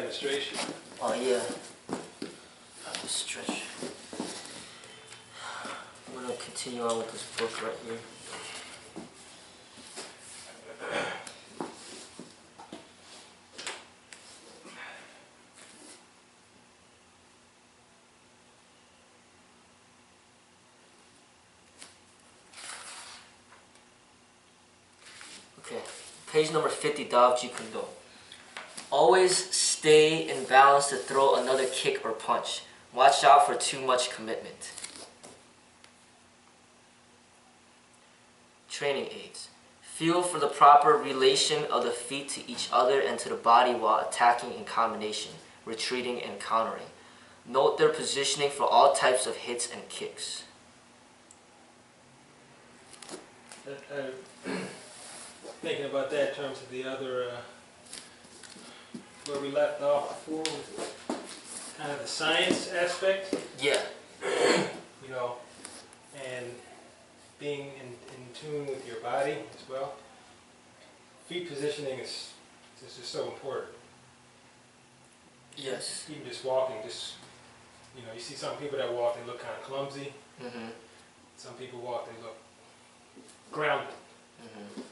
demonstration. Oh yeah. Just stretch. I'm gonna continue on with this book right here. Okay, page number 50, Tao of Jeet. Always stay in balance to throw another kick or punch. Watch out for too much commitment. Training aids. Feel for the proper relation of the feet to each other and to the body while attacking in combination, retreating and countering. Note their positioning for all types of hits and kicks. Thinking about that in terms of the other, where we left off before, kind of the science aspect. Yeah. You know, and being in tune with your body as well. Feet positioning is just so important. Yes. Even just walking, you know, you see some people that walk, they look kind of clumsy. Mm-hmm. Some people walk, they look grounded. Mm-hmm.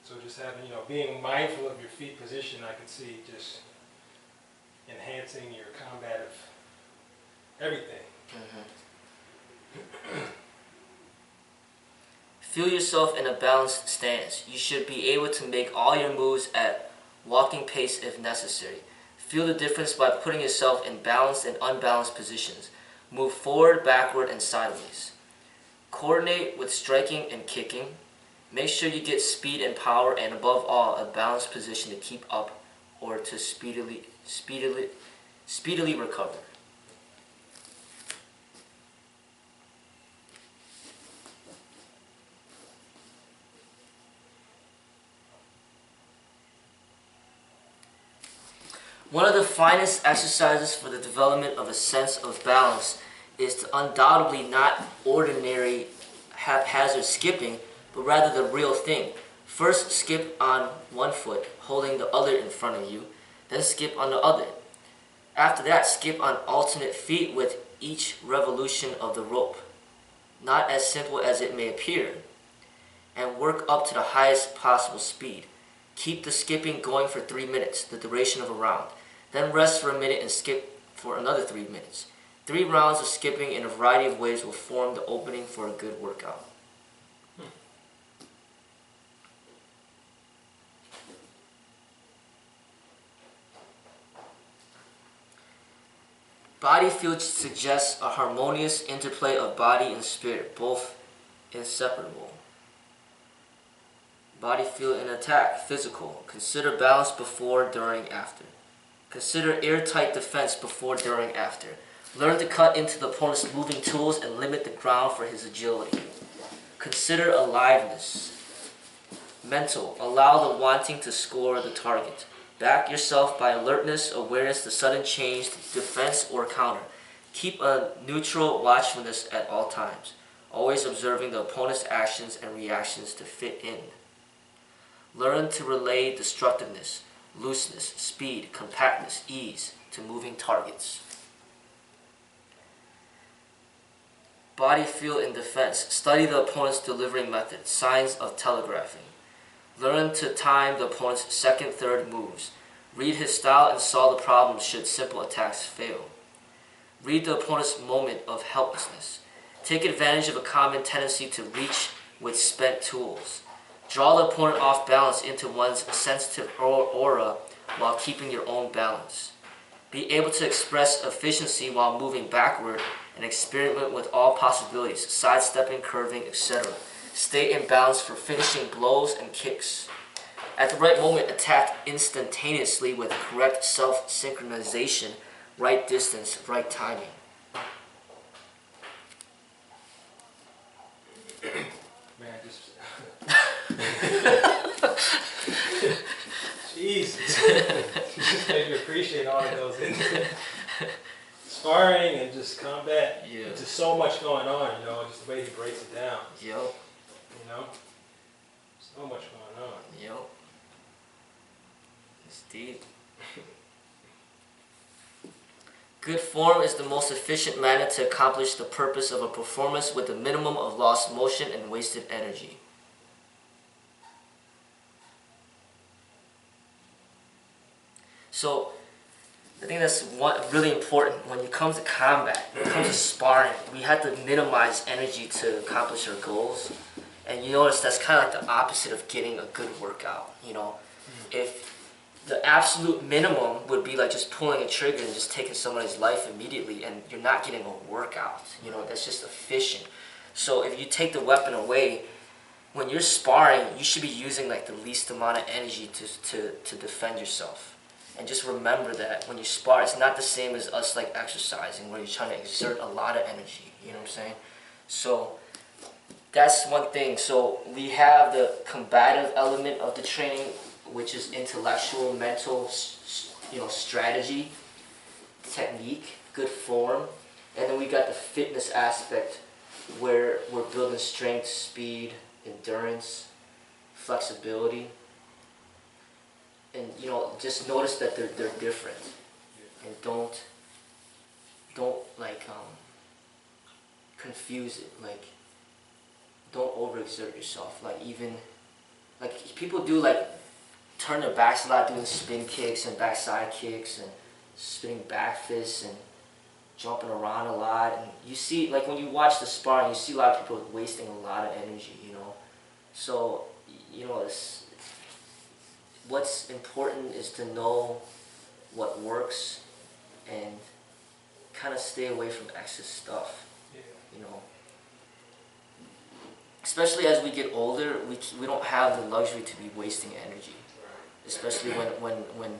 So just having, you know, being mindful of your feet position, I can see just enhancing your combat of everything. Mm-hmm. Feel yourself in a balanced stance. You should be able to make all your moves at walking pace if necessary. Feel the difference by putting yourself in balanced and unbalanced positions. Move forward, backward, and sideways. Coordinate with striking and kicking. Make sure you get speed and power, and above all, a balanced position to keep up or to speedily recover. One of the finest exercises for the development of a sense of balance is to undoubtedly not ordinary haphazard skipping, but rather the real thing. First, skip on one foot, holding the other in front of you, then skip on the other. After that, skip on alternate feet with each revolution of the rope. Not as simple as it may appear, and work up to the highest possible speed. Keep the skipping going for 3 minutes, the duration of a round. Then rest for a minute and skip for another 3 minutes. 3 rounds of skipping in a variety of ways will form the opening for a good workout. Body feel suggests a harmonious interplay of body and spirit, both inseparable. Body feel in attack, physical. Consider balance before, during, after. Consider airtight defense before, during, after. Learn to cut into the opponent's moving tools and limit the ground for his agility. Consider aliveness. Mental. Allow the wanting to score the target. Back yourself by alertness, awareness to sudden change, defense, or counter. Keep a neutral watchfulness at all times, always observing the opponent's actions and reactions to fit in. Learn to relay destructiveness, looseness, speed, compactness, ease to moving targets. Body feel in defense. Study the opponent's delivery method, signs of telegraphing. Learn to time the opponent's second, third moves. Read his style and solve the problem should simple attacks fail. Read the opponent's moment of helplessness. Take advantage of a common tendency to reach with spent tools. Draw the opponent off balance into one's sensitive aura while keeping your own balance. Be able to express efficiency while moving backward and experiment with all possibilities, sidestepping, curving, etc. Stay in balance for finishing blows and kicks. At the right moment, attack instantaneously with correct self-synchronization, right distance, right timing. Man, just... Jesus. It just made you appreciate all that goes into sparring and just combat. Yeah. There's just so much going on, you know, just the way he breaks it down. Yep. You know? So much going on. Yep. It's deep. Good form is the most efficient manner to accomplish the purpose of a performance with a minimum of lost motion and wasted energy. So, I think that's really important. When it comes to combat, when it comes to sparring, we have to minimize energy to accomplish our goals. And you notice that's kind of like the opposite of getting a good workout, you know. If the absolute minimum would be like just pulling a trigger and just taking somebody's life immediately, and you're not getting a workout, you know, that's just efficient. So if you take the weapon away, when you're sparring, you should be using like the least amount of energy to defend yourself. And just remember that when you spar, it's not the same as us like exercising where you're trying to exert a lot of energy, you know what I'm saying? So that's one thing. So we have the combative element of the training, which is intellectual, mental, you know, strategy, technique, good form. And then we got the fitness aspect where we're building strength, speed, endurance, flexibility. And you know, just notice that they're different. And don't like confuse it. Like, don't overexert yourself. Like, even like people do like turn their backs a lot, doing spin kicks and backside kicks and spinning back fists and jumping around a lot. And you see, like when you watch the sparring, you see a lot of people wasting a lot of energy, you know. So, you know, what's important is to know what works and kind of stay away from excess stuff, you know. Especially as we get older, we don't have the luxury to be wasting energy. Especially when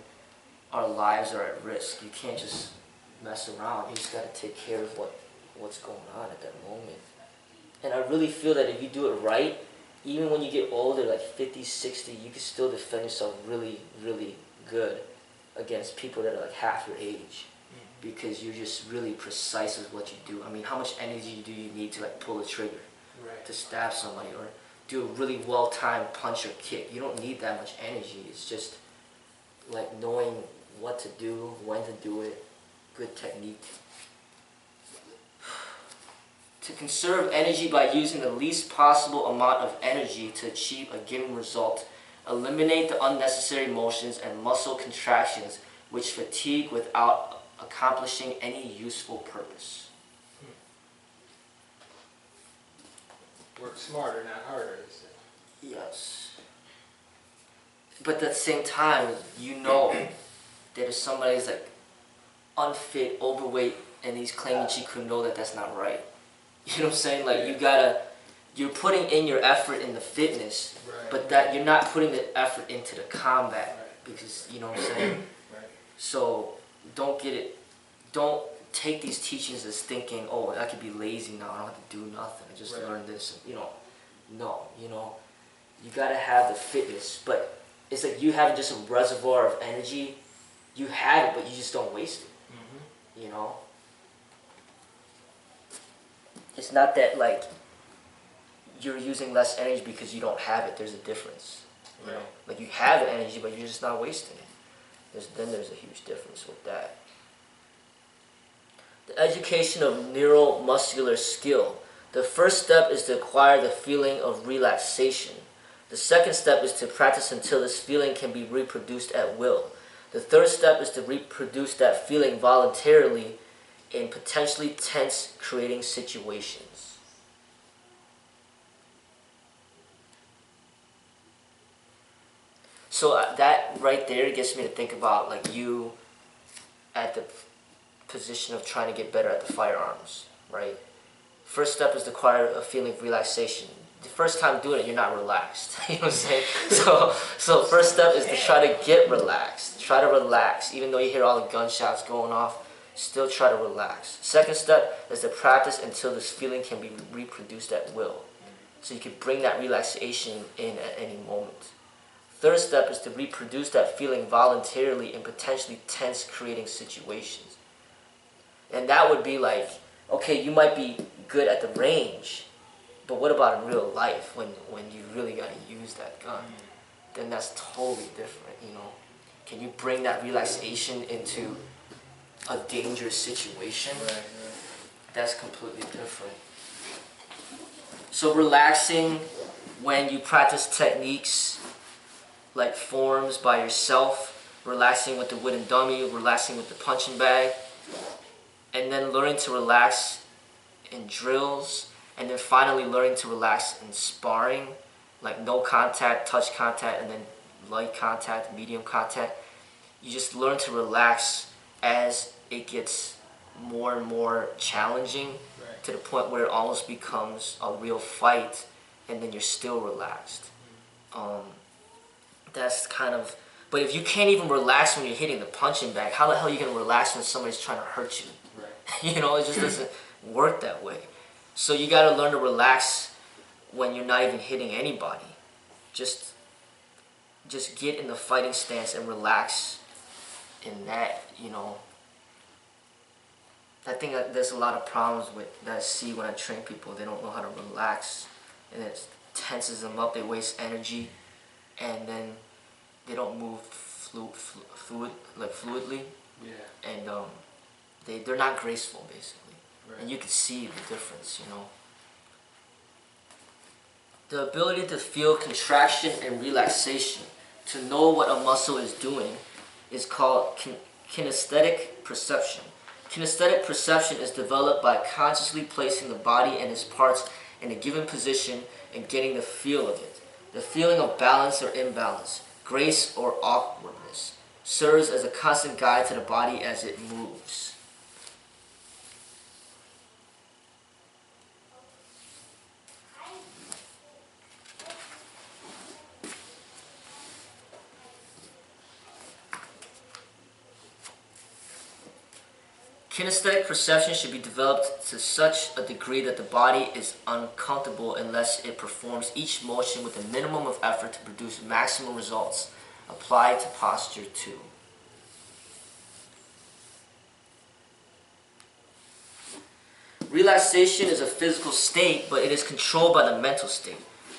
our lives are at risk. You can't just mess around. You just got to take care of what's going on at that moment. And I really feel that if you do it right, even when you get older, like 50, 60, you can still defend yourself really, really good against people that are like half your age. Because you're just really precise with what you do. I mean, how much energy do you need to like pull a trigger, to stab somebody, or do a really well-timed punch or kick? You don't need that much energy. It's just like knowing what to do, when to do it, good technique. To conserve energy by using the least possible amount of energy to achieve a given result, eliminate the unnecessary motions and muscle contractions which fatigue without accomplishing any useful purpose. Work smarter, not harder. Yes. But at the same time, you know that if somebody's like unfit, overweight, and he's claiming Jeet Kune, know that that's not right. You know what I'm saying? Like you're putting in your effort in the fitness, but that you're not putting the effort into the combat, because you know what I'm saying? So don't take these teachings as thinking, oh, I could be lazy now, I don't have to do nothing, I just learn this, you know. No, you know, you gotta have the fitness, but it's like you having just a reservoir of energy. You have it, but you just don't waste it, you know? It's not that like you're using less energy because you don't have it. There's a difference, you know? Like you have the energy, but you're just not wasting it. Then there's a huge difference with that. The education of neuromuscular skill. The first step is to acquire the feeling of relaxation. The second step is to practice until this feeling can be reproduced at will. The third step is to reproduce that feeling voluntarily in potentially tense creating situations. So that right there gets me to think about like you at the position of trying to get better at the firearms, right? First step is to acquire a feeling of relaxation. The first time doing it, you're not relaxed. You know what I'm saying? So first step is to try to get relaxed. Try to relax. Even though you hear all the gunshots going off, still try to relax. Second step is to practice until this feeling can be reproduced at will. So you can bring that relaxation in at any moment. Third step is to reproduce that feeling voluntarily in potentially tense creating situations. And that would be like, okay, you might be good at the range, but what about in real life when you really got to use that gun? Then that's totally different, you know. Can you bring that relaxation into a dangerous situation, Right. that's completely different. So relaxing when you practice techniques like forms by yourself, relaxing with the wooden dummy, relaxing with the punching bag, and then learning to relax in drills, and then finally learning to relax in sparring, like no contact, touch contact, and then light contact, medium contact. You just learn to relax as it gets more and more challenging, Right. to the point where it almost becomes a real fight, and then you're still relaxed. That's kind of, but if you can't even relax when you're hitting the punching bag, how the hell are you going to relax when somebody's trying to hurt you? Right. You know, it just doesn't work that way. So you got to learn to relax when you're not even hitting anybody. Just get in the fighting stance and relax in that, you know. I think that there's a lot of problems that I see when I train people. They don't know how to relax, and it tenses them up. They waste energy, and then they don't move fluidly, Yeah. and they're not graceful, basically. Right. And you can see the difference, you know. The ability to feel contraction and relaxation, to know what a muscle is doing, is called kinesthetic perception. Kinesthetic perception is developed by consciously placing the body and its parts in a given position and getting the feel of it. The feeling of balance or imbalance, grace or awkwardness, serves as a constant guide to the body as it moves. Kinesthetic perception should be developed to such a degree that the body is uncomfortable unless it performs each motion with a minimum of effort to produce maximum results. Apply to posture 2. Relaxation is a physical state, but it is controlled by the mental state.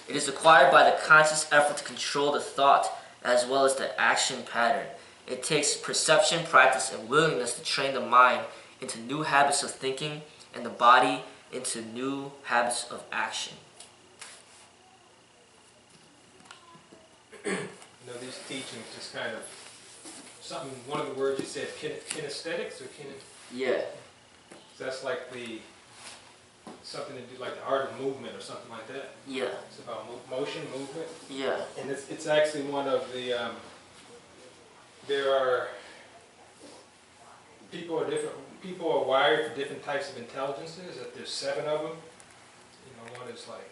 It is acquired by the conscious effort to control the thought as well as the action pattern. It takes perception, practice, and willingness to train the mind into new habits of thinking and the body into new habits of action. You know, these teachings just kind of, something, one of the words you said, kinesthetics or Yeah. that's like something to do, like the art of movement or something like that. Yeah. It's about motion, movement. Yeah. And it's actually one of the, there are, people are wired for different types of intelligences. There's 7 of them. You know, one is like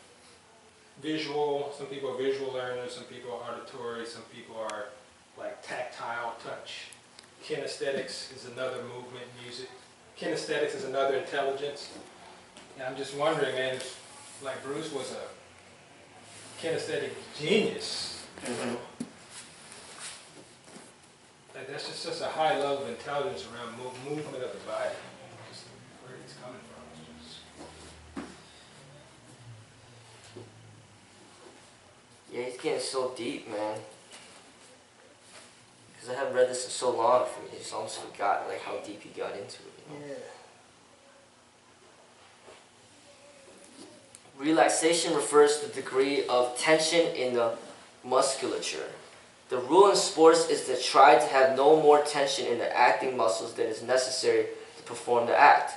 visual, some people are visual learners, some people are auditory, some people are like tactile, touch. Kinesthetics is another movement, music. Kinesthetics is another intelligence. And I'm just wondering, man, like Bruce was a kinesthetic genius. Mm-hmm. Like that's just such a high level of intelligence around movement of the body. Just where it's coming from. It's just... Yeah, he's getting so deep, man. Because I haven't read this in so long, I just almost forgot like how deep he got into it. You know? Yeah. Relaxation refers to the degree of tension in the musculature. The rule in sports is to try to have no more tension in the acting muscles than is necessary to perform the act,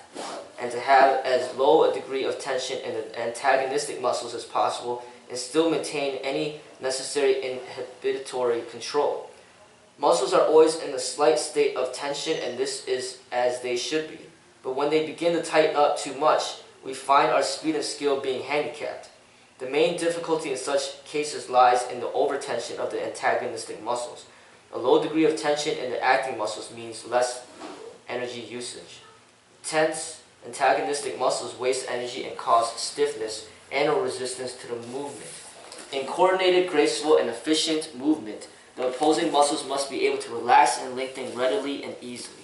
and to have as low a degree of tension in the antagonistic muscles as possible and still maintain any necessary inhibitory control. Muscles are always in a slight state of tension, and this is as they should be. But when they begin to tighten up too much, we find our speed and skill being handicapped. The main difficulty in such cases lies in the overtension of the antagonistic muscles. A low degree of tension in the acting muscles means less energy usage. Tense, antagonistic muscles waste energy and cause stiffness and or resistance to the movement. In coordinated, graceful, and efficient movement, the opposing muscles must be able to relax and lengthen readily and easily.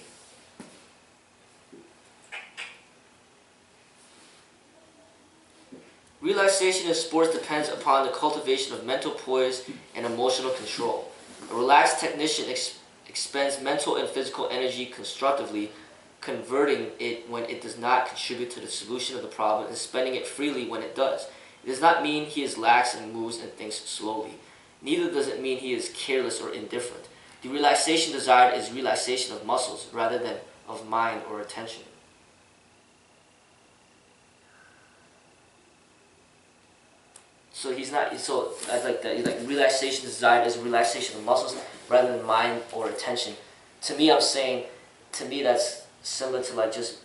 Relaxation in sports depends upon the cultivation of mental poise and emotional control. A relaxed technician expends mental and physical energy constructively converting it when it does not contribute to the solution of the problem, and spending it freely when it does. It does not mean he is lax and moves and thinks slowly. Neither does it mean he is careless or indifferent. The relaxation desired is relaxation of muscles rather than of mind or attention. So he's not, so I like that, like relaxation desired is relaxation of muscles rather than mind or attention. To me, I'm saying, to me that's similar to like just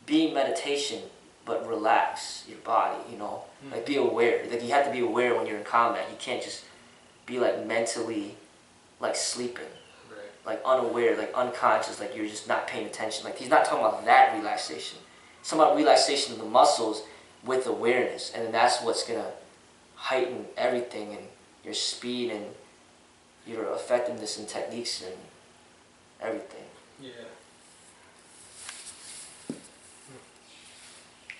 being meditation, but relax your body, you know? Like be aware. Like you have to be aware when you're in combat. You can't just be like mentally like sleeping. Right. Like unaware, like unconscious, like you're just not paying attention. Like he's not talking about that relaxation. He's talking about relaxation of the muscles with awareness. And then that's what's gonna heighten everything, and your speed and your effectiveness and techniques and everything. Yeah.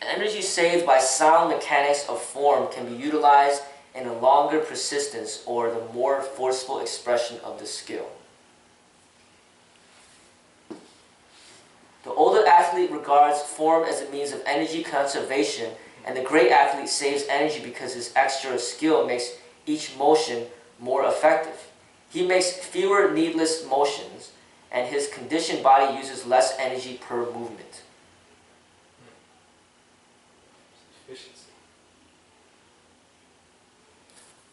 Energy saved by sound mechanics of form can be utilized in a longer persistence or the more forceful expression of the skill. The older athlete regards form as a means of energy conservation, and the great athlete saves energy because his extra skill makes each motion more effective. He makes fewer needless motions, and his conditioned body uses less energy per movement. Efficiency.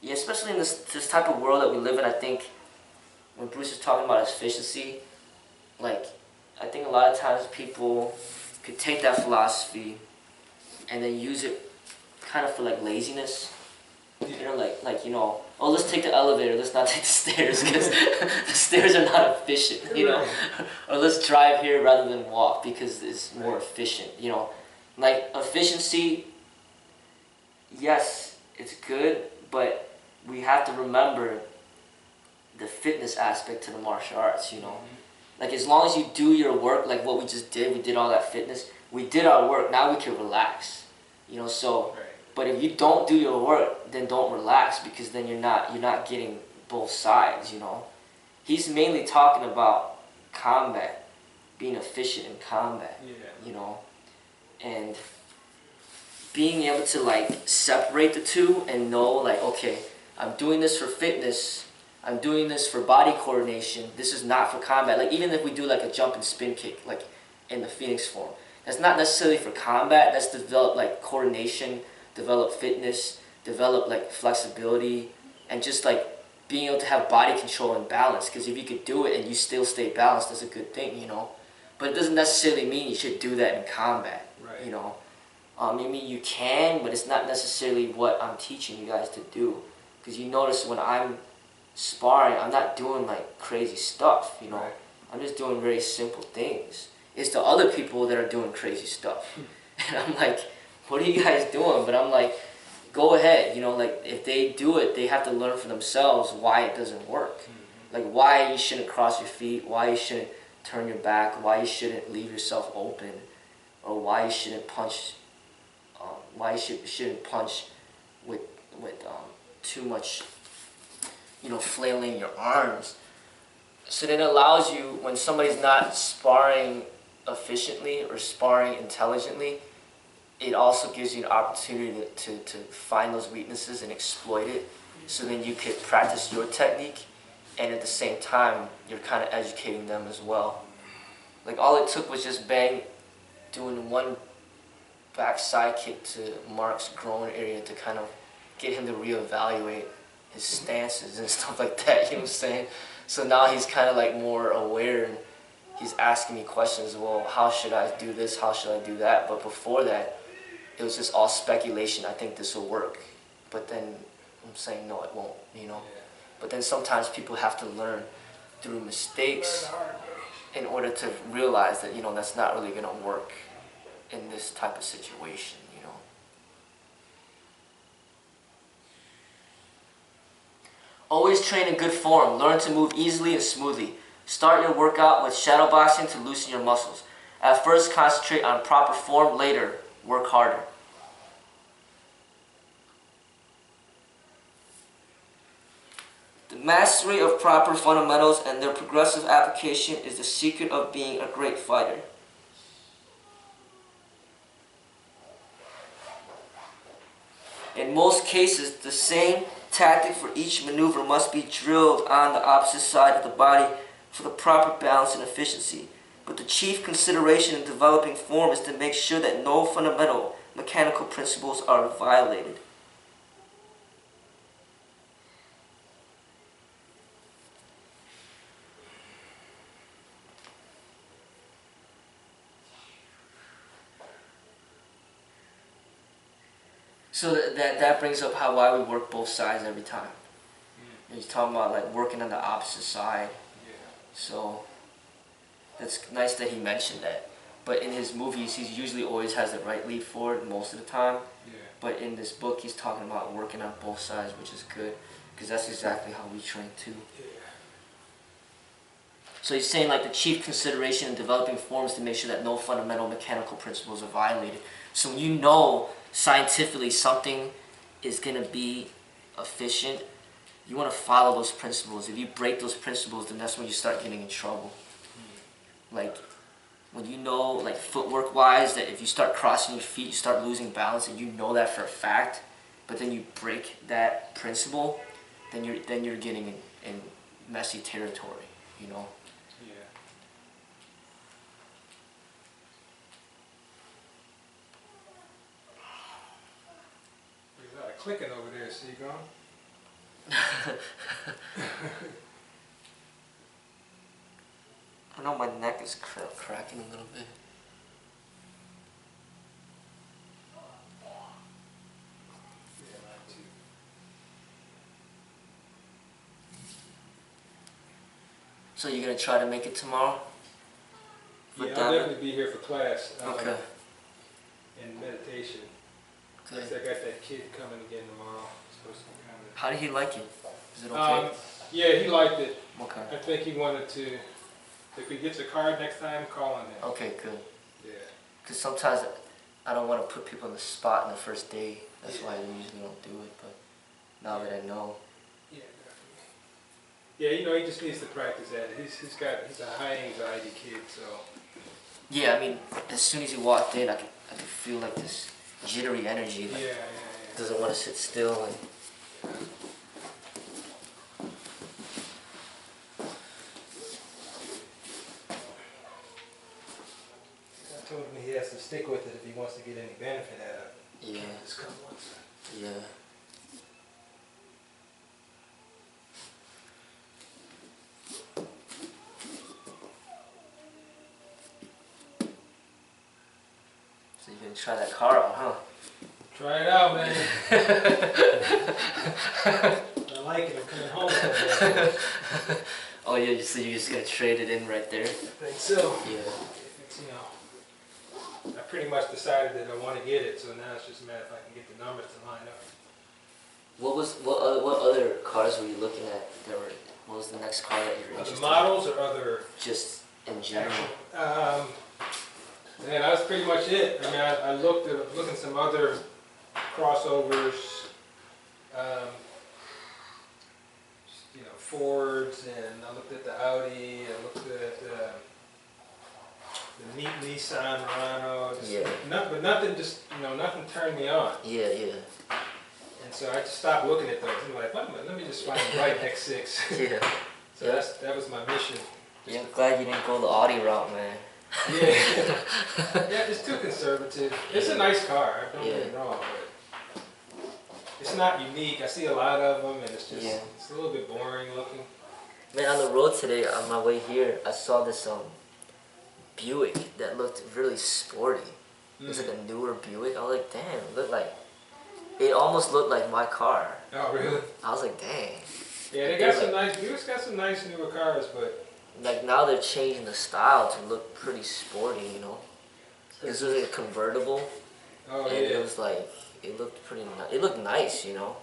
Yeah, especially in this type of world that we live in, I think when Bruce is talking about efficiency, like I think a lot of times people could take that philosophy and then use it kind of for like laziness. You know, like you know, oh, let's take the elevator, let's not take the stairs because the stairs are not efficient, you know. Or let's drive here rather than walk because it's more efficient, you know. Like efficiency, yes, it's good, but we have to remember the fitness aspect to the martial arts, you know. Like as long as you do your work, like what we just did, we did all that fitness, we did our work, now we can relax, you know. So, but if you don't do your work, then don't relax, because then you're not getting both sides, you know. He's mainly talking about combat, being efficient in combat, you know, and being able to like separate the two and know like, okay, I'm doing this for fitness, I'm doing this for body coordination, this is not for combat. Like even if we do like a jump and spin kick, like in the Phoenix form, that's not necessarily for combat, that's develop like coordination, develop fitness, develop like flexibility, and just like being able to have body control and balance. Because if you could do it and you still stay balanced, that's a good thing, you know. But it doesn't necessarily mean you should do that in combat, you know. I mean, you can, but it's not necessarily what I'm teaching you guys to do. Because you notice when I'm sparring, I'm not doing like crazy stuff, you know. I'm just doing very simple things. It's the other people that are doing crazy stuff. And I'm like, what are you guys doing? But I'm like, go ahead, you know, like if they do it, they have to learn for themselves why it doesn't work. Like why you shouldn't cross your feet, why you shouldn't turn your back, why you shouldn't leave yourself open, or why you shouldn't punch, shouldn't punch with too much, you know, flailing your arms. So then it allows you, when somebody's not sparring efficiently or sparring intelligently, it also gives you an opportunity to find those weaknesses and exploit it. So then you could practice your technique, and at the same time, you're kind of educating them as well. Like all it took was just bang, doing one back side kick to Mark's groin area to kind of get him to reevaluate his stances and stuff like that, you know what I'm saying? So now he's kind of like more aware, and he's asking me questions, well, how should I do this, how should I do that? But before that, it was just all speculation, I think this will work. But then I'm saying, no, it won't, you know? But then sometimes people have to learn through mistakes in order to realize that, you know, that's not really gonna work in this type of situation, you know? Always train in good form. Learn to move easily and smoothly. Start your workout with shadow boxing to loosen your muscles. At first, concentrate on proper form. Later, work harder. The mastery of proper fundamentals and their progressive application is the secret of being a great fighter. In most cases, the same tactic for each maneuver must be drilled on the opposite side of the body for the proper balance and efficiency. But the chief consideration in developing form is to make sure that no fundamental mechanical principles are violated. So that brings up why we work both sides every time. And he's talking about like working on the opposite side. Yeah. So that's nice that he mentioned that. But in his movies, he usually always has the right lead forward most of the time. Yeah. But in this book, he's talking about working on both sides, which is good, because that's exactly how we train too. Yeah. So he's saying like the chief consideration in developing form is to make sure that no fundamental mechanical principles are violated. So when you know scientifically something is going to be efficient, you want to follow those principles. If you break those principles, then that's when you start getting in trouble. Like when you know, like footwork wise, that if you start crossing your feet, you start losing balance, and you know that for a fact, but then you break that principle, then you're getting in messy territory, you know. Yeah. There's a lot of clicking over there, see, going? I know my neck is cracking a little bit. Yeah, mine too. So you're gonna try to make it tomorrow? Yeah, I'll definitely be here for class. Okay. And meditation. Good. I got that kid coming again tomorrow. Supposed to be coming. How did he like it? Is it okay? Yeah, he liked it. Okay. I think he wanted to, if he gets a card next time, call on him. Okay, good. Yeah. Because sometimes I don't want to put people on the spot on the first day. That's why I usually don't do it. But now that I know. Yeah, definitely. Yeah, you know, he just needs to practice that. He's a high anxiety kid, so. Yeah, I mean, as soon as he walked in, I could feel like this jittery energy. Like, Yeah. doesn't want to sit still. And I told him he has to stick with it if he wants to get any benefit out of it. yeah, Just come once. yeah. So you're gonna try that car out, huh? Try it out, man. I like it. I'm coming home. Oh yeah, so you're just gonna trade it in right there? I think so. Yeah. It's, you know, I pretty much decided that I want to get it, so now it's just a matter if I can get the numbers to line up. What other cars were you looking at? What was the next car that you were interested Other models or other? Just in general. Man, that was pretty much it. I mean, I looked at some other crossovers, you know, Fords, and I looked at the Audi. I looked at the Nissan Murano. But nothing nothing turned me on. Yeah, yeah. And so I just stopped looking at those. I'm like, wait a minute, let me just find the right X6. Yeah. So that was my mission. Yeah, I'm glad you didn't go the Audi route, man. Yeah. Yeah, it's too conservative. It's a nice car, don't get me wrong, but it's not unique. I see a lot of them, and it's just it's a little bit boring looking. Man, on the road today, on my way here, I saw this Buick that looked really sporty. It was like a newer Buick. I was like, damn, it almost looked like my car. Oh, really? I was like, dang. Yeah, they got some nice. Buick's got some nice newer cars, but like now they're changing the style to look pretty sporty, you know. This was like a convertible. Oh, and it was like, it looked pretty nice. It looked nice, you know.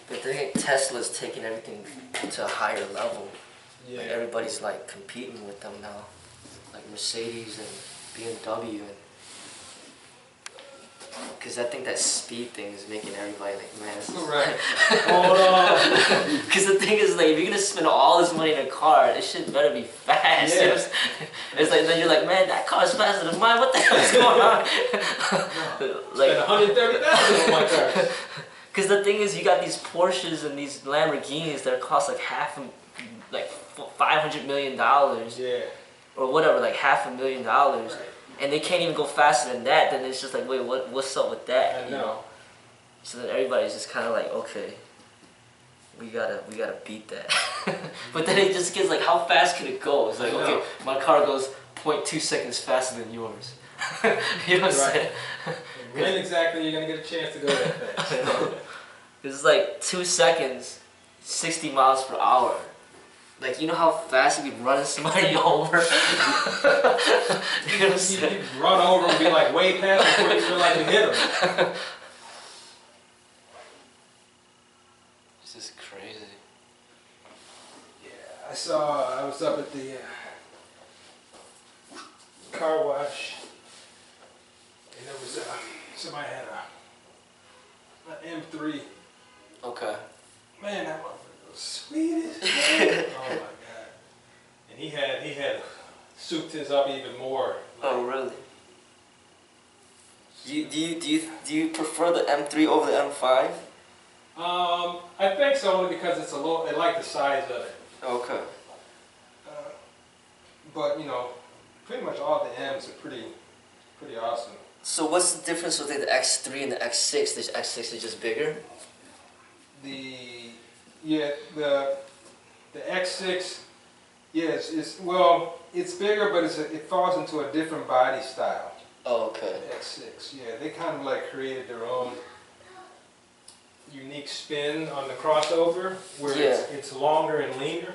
But I think Tesla's taking everything to a higher level. yeah. Like everybody's like competing with them now. Like Mercedes and BMW. Because I think that speed thing is making everybody like, man, this is... Right. Hold on. Because the thing is, like, if you're gonna spend all this money in a car, it shit better be fast. Yeah. It's like, then you're like, man, that car's faster than mine. What the hell is going on? Like $130,000 on my car. Because the thing is, you got these Porsches and these Lamborghinis that cost like $500 million. Yeah. Or whatever, like $500,000. Right. And they can't even go faster than that. Then it's just like, wait, what's up with that? I know. So then everybody's just kind of like, okay, we gotta beat that. But then it just gets like, how fast can it go? It's like, okay, my car goes 0.2 seconds faster than yours. You know what I'm saying? When exactly are you gonna get a chance to go that fast? It's like 2 seconds, 60 miles per hour. Like, you know how fast you can run somebody over? You know what I'm saying? You run over and be like way past before you realize you hit them. This is crazy. Yeah, I was up at the car wash, and there was somebody had an M3. Okay. Man, that motherfucker was sweet as hell. Oh my god! And he had souped his up even more. Oh really? Do you prefer the M3 over the M5? I think so, only because it's I like the size of it. Okay. But you know, pretty much all the M's are pretty awesome. So what's the difference between the X3 and the X6? The X6 is just bigger? The X6, yes, it's bigger, but it falls into a different body style. Oh, okay. The X6, yeah, they kind of like created their own unique spin on the crossover, where it's longer and leaner.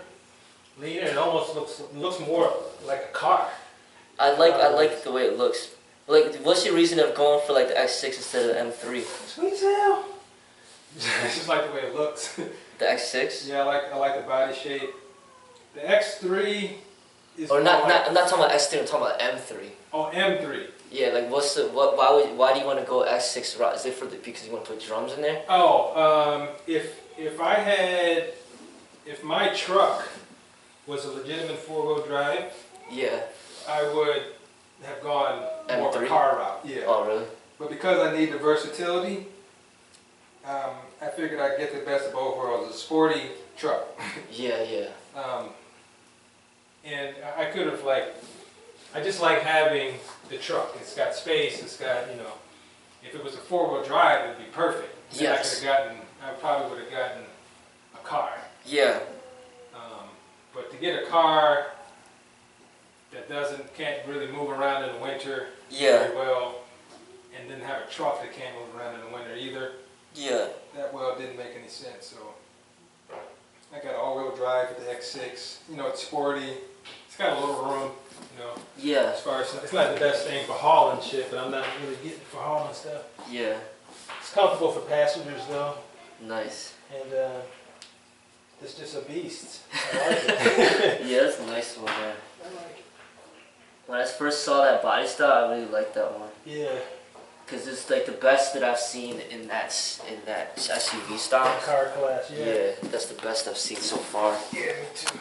It almost looks more like a car. I like the way it looks. Like, what's your reason of going for like the X6 instead of the M3? Sweet as hell. I just like the way it looks. The X6? Yeah, I like the body shape. The X3 is. Or I'm not talking about X3. I'm talking about M3. Oh, M3. Yeah, like why do you want to go X6 route? Is it because you want to put drums in there? Oh, if my truck was a legitimate 4-wheel drive, yeah, I would have gone more of a car route. Yeah. Oh, really? But because I need the versatility, I figured I'd get the best of both worlds, a sporty truck. Yeah, yeah. And I could have I just like having the truck. It's got space, it's got, if it was a 4-wheel drive, it'd be perfect. Yes. I probably would have gotten a car. Yeah. But to get a car that can't really move around in the winter very well, and then have a truck that can't move around in the winter either, that didn't make any sense. So I got an all-wheel drive with the X6. It's sporty. It's got a little room. Yeah. As far as it's not the best thing for hauling shit, but I'm not really getting for hauling stuff. Yeah. It's comfortable for passengers though. Nice. And it's just a beast. I like it. Yeah, that's a nice one, man. I like it. When I first saw that body style, I really liked that one. Yeah. Cause it's like the best that I've seen in that SUV style. Car class, yeah. Yeah, that's the best I've seen so far. Yeah, me too.